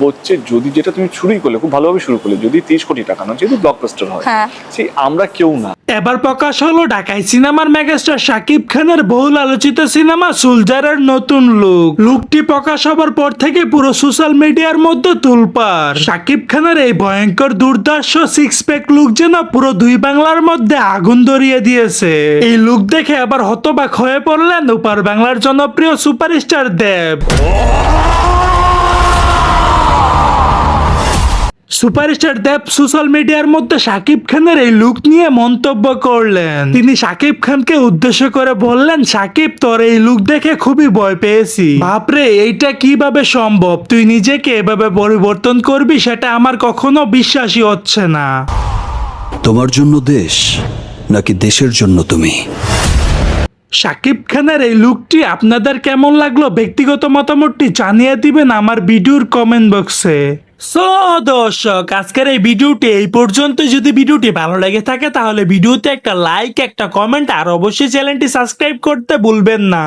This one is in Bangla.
হচ্ছে যদি যেটা তুমি শুরুই করলে খুব ভালোভাবে শুরু করলে যদি 30 কোটি টাকা না যেহেতু ব্লকবাস্টার হয় সেই আমরা কেউ না। এবার প্রকাশ হলো ঢাকায় সিনেমার মেগাস্টার শাকিব খানের বহুল আলোচিত সিনেমা সোলজারের নতুন লুকটি প্রকাশ হবার পর থেকে পুরো সোশ্যাল মিডিয়ার মধ্যে তুলপার। শাকিব খানের এই ভয়ঙ্কর দুর্ধর্ষ সিক্স প্যাক লুক যেন পুরো দুই বাংলার মধ্যে আগুন ধরিয়ে দিয়েছে। এই লুক দেখে আবার হতবাক হয়ে পড়লেন ওপার বাংলার জনপ্রিয় সুপারস্টার দেব। সুপারস্টার দেব সোশ্যাল মিডিয়ার মধ্যে শাকিব খানের এই লুক নিয়ে মন্তব্য করলেন। তিনি শাকিব খানকে উদ্দেশ্য করে বললেন, শাকিব তোর এই লুক দেখে খুবই ভয় পেয়েছি। বাপরে, এইটা কিভাবে সম্ভব? তুই নিজেকে এভাবে পরিবর্তন করবি সেটা আমার কখনো বিশ্বাসই হচ্ছে না। তোমার জন্য দেশ নাকি দেশের জন্য তুমি? শাকিব খানের এই লুকটি আপনাদের কেমন লাগলো? ব্যক্তিগত মতামতটি জানিয়ে দিবেন আমার ভিডিওর কমেন্ট বক্সে। সো দর্শক, আজকের এই ভিডিওটি এই পর্যন্ত। যদি ভিডিওটি ভালো লেগে থাকে তাহলে ভিডিওতে একটা লাইক, একটা কমেন্ট আর অবশ্যই চ্যানেলটি সাবস্ক্রাইব করতে ভুলবেন না।